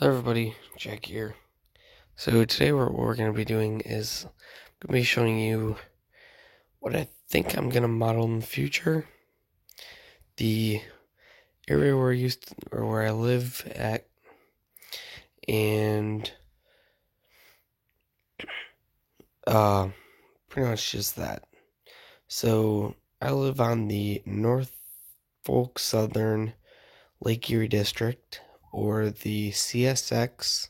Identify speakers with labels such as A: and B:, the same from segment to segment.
A: Hello everybody, Jack here. So today what we're going to be doing is I'm going to be showing you what I think I'm going to model in the future. The area where where I live at, and pretty much just that. So I live on the Norfolk Southern Lake Erie District, or the CSX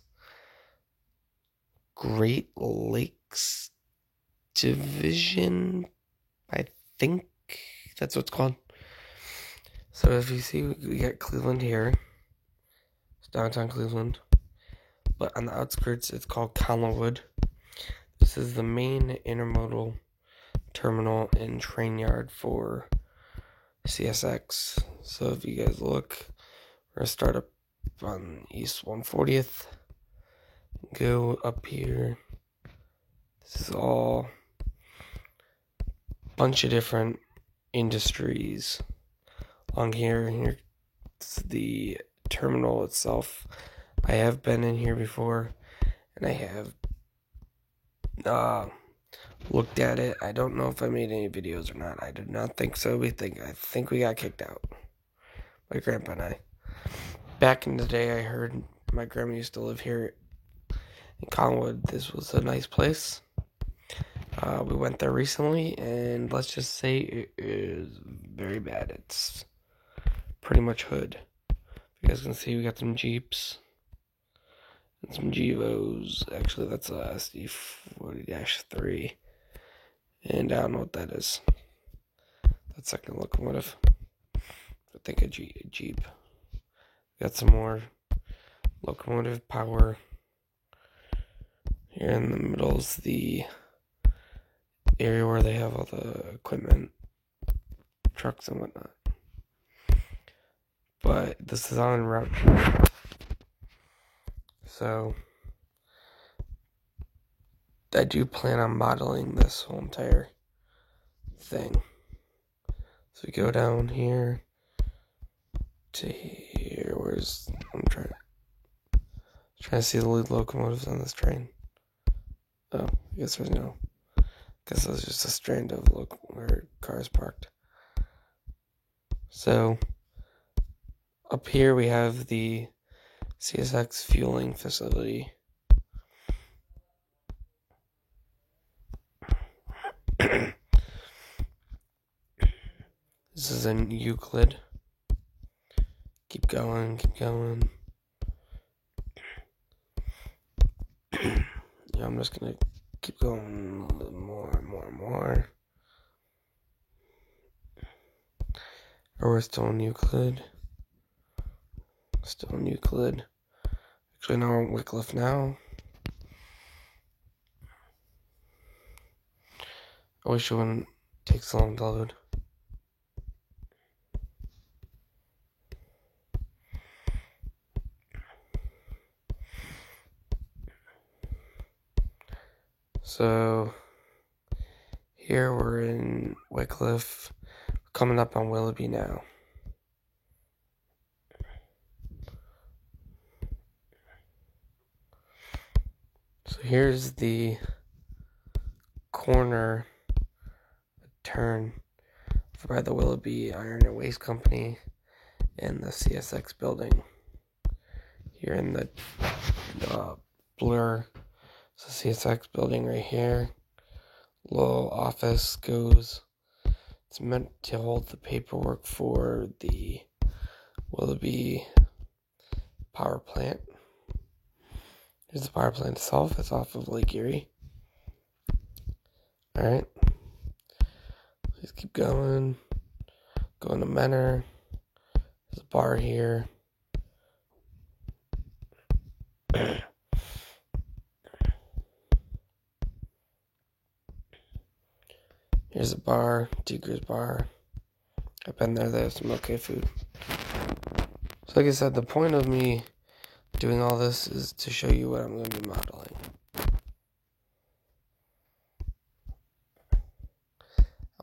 A: Great Lakes Division, I think that's what it's called. So if you see, we got Cleveland here. It's downtown Cleveland. But on the outskirts, it's called Collinwood. This is the main intermodal terminal and train yard for CSX. So if you guys look, we're going to start up on East 140th. Go up here. This is all a bunch of different industries along here. Here's the terminal itself. I have been in here before, and I have looked at it. I don't know if I made any videos or not. I did not think so. I think we got kicked out. My grandpa and I. Back in the day, I heard my grandma used to live here in Collinwood. This was a nice place. We went there recently, and let's just say it is very bad. It's pretty much hood. You guys can see we got some Jeeps and some Gevos. Actually, that's a SD40-3. And I don't know what that is. That's second locomotive. I think a Jeep. Got some more locomotive power. Here in the middle is the area where they have all the equipment, trucks and whatnot. But this is on Route 2. So I do plan on modeling this whole entire thing. So we go down here to here. I'm trying to see the lead locomotives on this train. Oh, I guess there's no. I guess there's just a strand of where cars parked. So up here we have the CSX fueling facility. This is in Euclid. Keep going. Yeah, I'm just gonna keep going a little more. Or we're still in Euclid. Actually, no, we're in Wycliffe now. I wish it wouldn't take so long to load. So here we're in Wycliffe. We're coming up on Willoughby now. So here's the corner turn by the Willoughby Iron and Waste Company and the CSX building. Here in the blur, it's the CSX building right here. Little office goes. It's meant to hold the paperwork for the Willoughby power plant. Here's the power plant itself. It's off of Lake Erie. Alright. Let's keep going. Going to Menor. There's a bar here. Here's a bar, Tigger's Bar. I've been there. They have some okay food. So like I said, the point of me doing all this is to show you what I'm going to be modeling.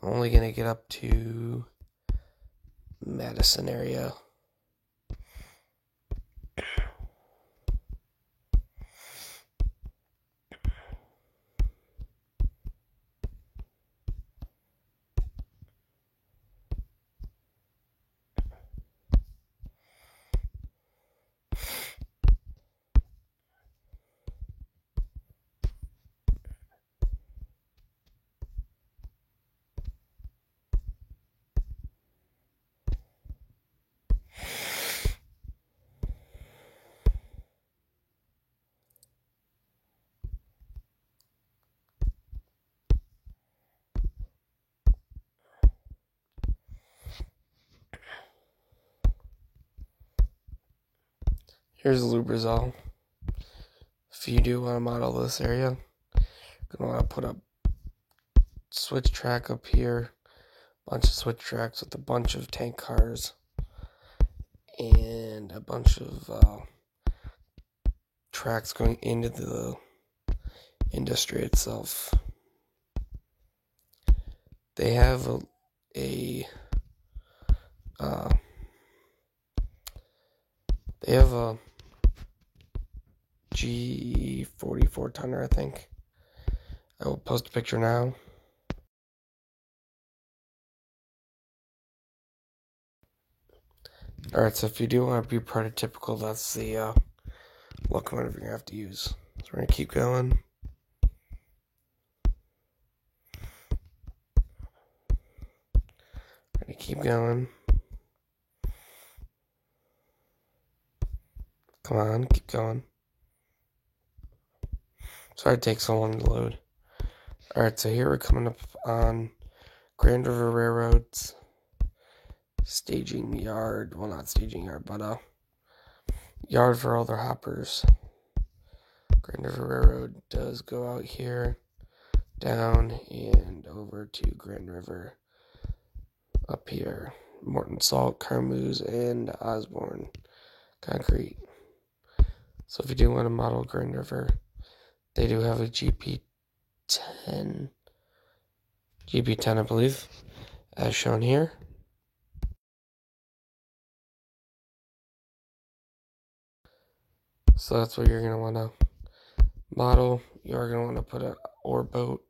A: I'm only going to get up to Madison area. Here's Lubrizol. If you do want to model this area, you're going to want to put a switch track up here, a bunch of switch tracks with a bunch of tank cars, and a bunch of tracks going into the industry itself. They have a G44 tonner, I think. I will post a picture now. Alright, so if you do want to be prototypical, that's the locomotive you're going to have to use. So we're going to keep going. We're going to keep going. Come on, keep going. Sorry it takes so long to load. Alright, so here we're coming up on Grand River Railroad's staging yard. Well, not staging yard, but yard for all their hoppers. Grand River Railroad does go out here, down, and over to Grand River up here. Morton Salt, Carmeuse, and Osborne Concrete. So if you do want to model Grand River, they do have a GP10, I believe, as shown here. So that's what you're going to want to model. You're going to want to put an ore boat.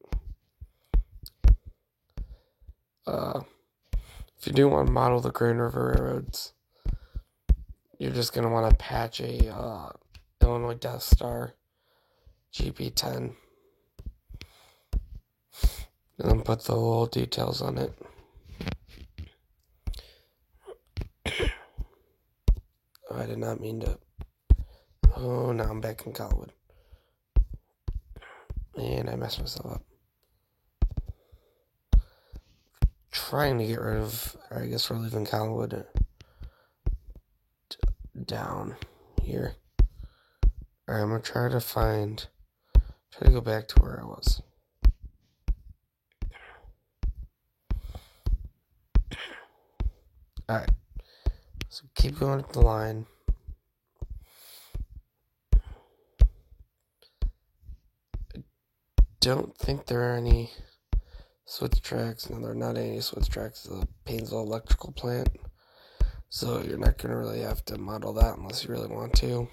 A: If you do want to model the Grand River Railroads, you're just going to want to patch a Illinois Death Star GP10 and then put the little details on it. Oh, I did not mean to. Oh, now I'm back in Collinwood. And I messed myself up. Trying to get rid of, I guess we're leaving Collinwood down here. Alright, I'm going to try to go back to where I was. Alright, so keep going up the line. I don't think there are any switch tracks. No, there are not any switch tracks. It's a Painesville electrical plant. So you're not going to really have to model that unless you really want to.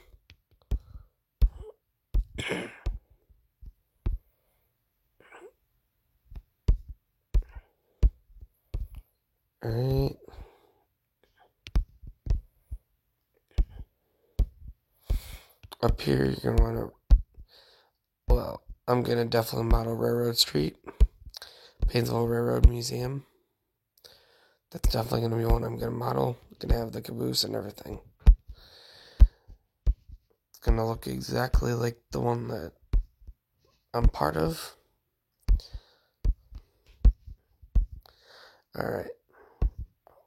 A: Alright. Up here, you're going to want to, well, I'm going to definitely model Railroad Street, Painesville Railroad Museum. That's definitely going to be one I'm going to model. Going to have the caboose and everything. It's going to look exactly like the one that I'm part of. Alright. I'm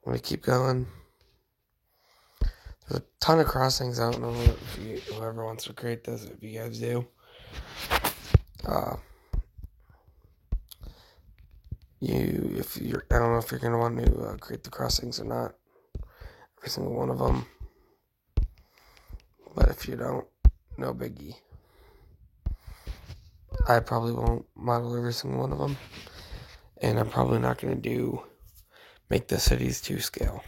A: going to keep going. There's a ton of crossings. I don't know if whoever wants to create this, if you guys do. I don't know if you're going to want to create the crossings or not. Every single one of them. But if you don't, no biggie. I probably won't model every single one of them. And I'm probably not going to make the cities to scale.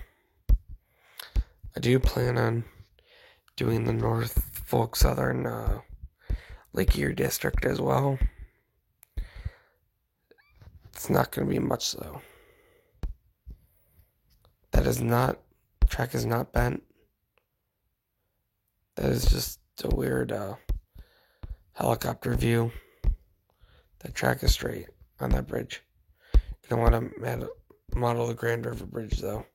A: I do plan on doing the Norfolk Southern Lake Erie District as well. It's not going to be much though. Track is not bent. That is just a weird helicopter view. That track is straight on that bridge. You don't want to model the Grand River Bridge though.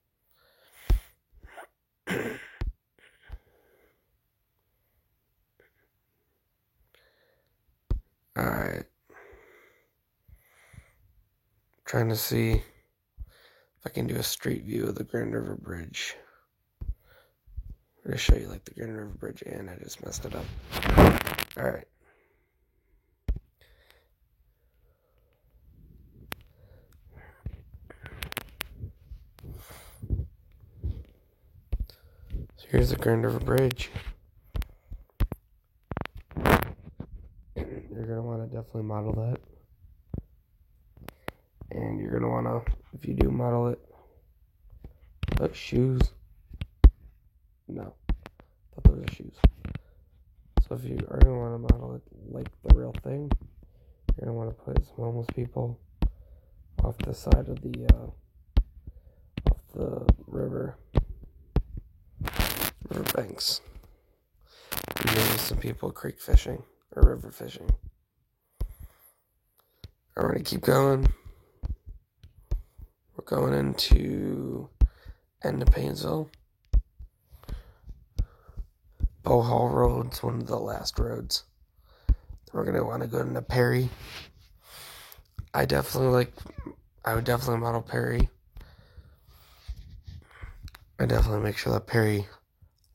A: Alright. Trying to see if I can do a street view of the Grand River Bridge. to show you like the Grand River Bridge, and I just messed it up. Alright. So here's the Grand River Bridge. You're going to want to definitely model that. And you're going to want to, if you do model it, shoes. No, I thought those were shoes. So if you are going to want to model it like the real thing, you're going to want to put some homeless people off the side of the river banks. And maybe some people creek fishing or river fishing. I'm going to keep going. We're going into end of Paynesville. Bow Hall Road's one of the last roads. We're going to want to go into Perry. I would definitely model Perry. I definitely make sure that Perry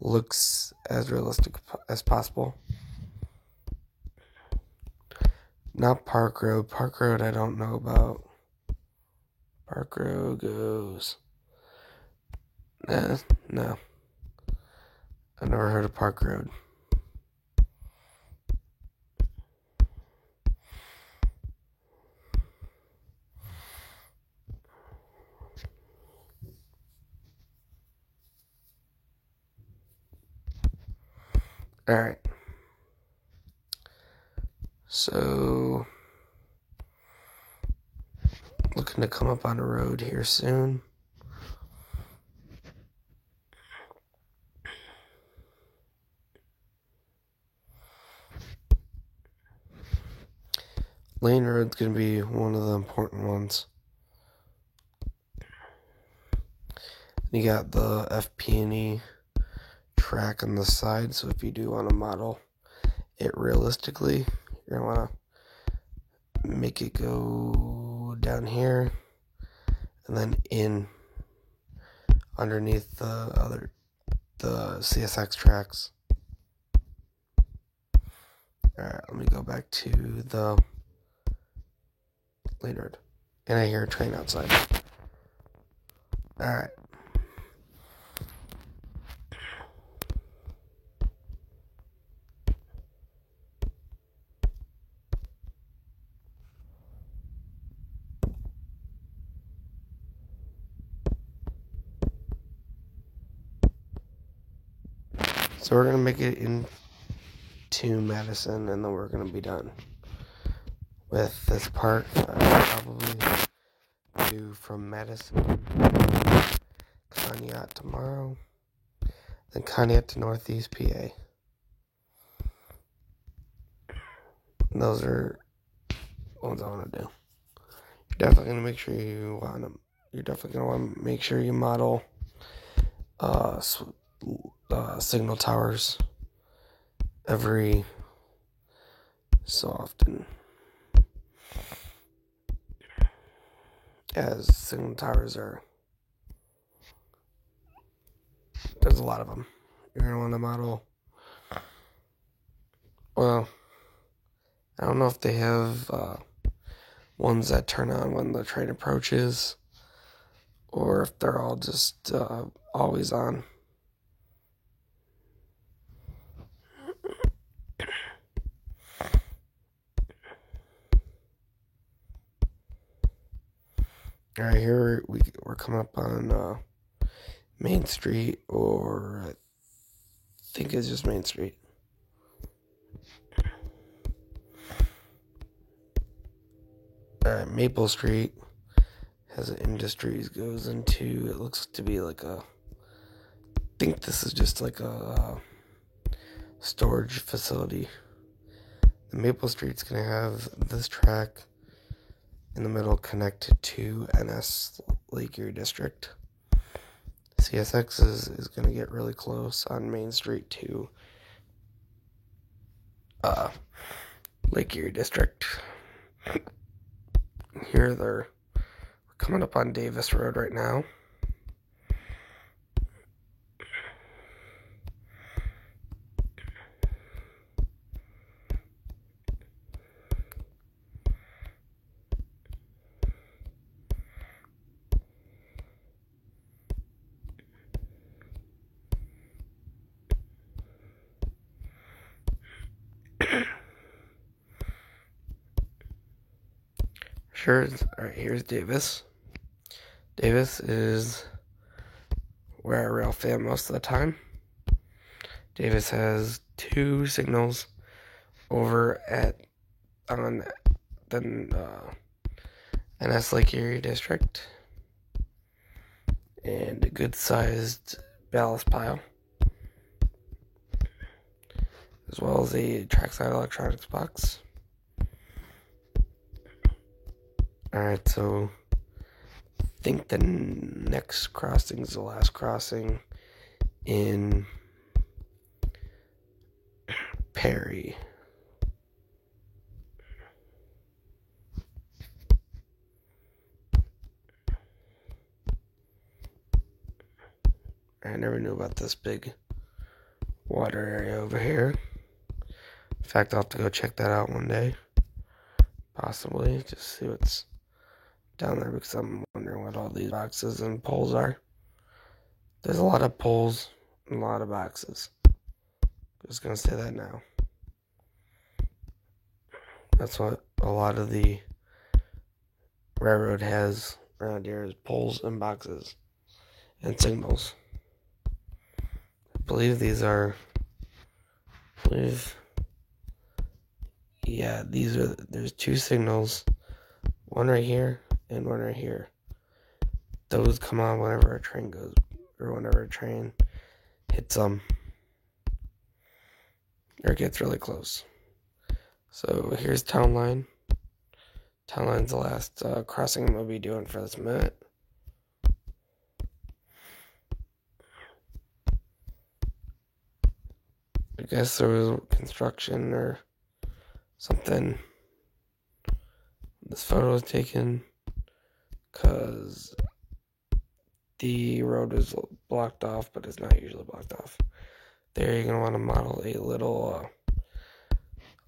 A: looks as realistic as possible. Not Park Road. Park Road I don't know about. Park Road goes... No. I've never heard of Park Road. Alright. So, looking to come up on a road here soon. Lane Road's going to be one of the important ones. You got the FP&E track on the side, so if you do want to model it realistically, you're going to want to make it go down here and then in underneath the CSX tracks. Alright, let me go back to the Lane Road. And I hear a train outside. Alright. So we're going to make it into Madison, and then we're going to be done with this part. I'll probably do from Madison to Conneaut tomorrow, then Conneaut to Northeast PA. And those are ones I want to do. You're definitely going to make sure you model signal towers every so often, as signal towers there's a lot of them. You're going to want to model, well, I don't know if they have ones that turn on when the train approaches, or if they're all just always on. Alright, here we're coming up on Main Street, or I think it's just Main Street. Alright, Maple Street has an Industries, goes into, it looks to be like I think this is just like a storage facility. The Maple Street's going to have this track in the middle connected to NS Lake Erie District. CSX is going to get really close on Main Street to Lake Erie District. Here we're coming up on Davis Road right now. Alright, here's Davis. Davis is where I rail fan most of the time. Davis has 2 signals over on the NS Lake Erie District, and a good sized ballast pile, as well as a trackside electronics box. Alright, so I think the next crossing is the last crossing in Perry. I never knew about this big water area over here. In fact, I'll have to go check that out one day. Possibly, just see what's down there, because I'm wondering what all these boxes and poles are. There's a lot of poles and a lot of boxes. Just gonna say that now. That's what a lot of the railroad has around here, is poles and boxes and signals. I believe these are, there's 2 signals, one right here and one right here. Those come on whenever a train goes, or whenever a train hits them, or gets really close. So here's Town Line. Town Line's the last crossing I'm going to be doing for this minute. I guess there was construction or something. This photo was taken because the road is blocked off, but it's not usually blocked off. There, you're going to want to model a little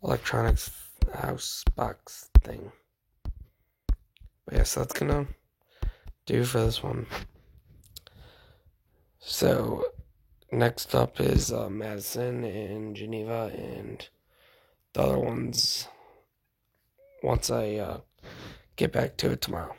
A: electronics house box thing. But yeah, so that's going to do for this one. So next up is Madison and Geneva, and the other ones once I get back to it tomorrow.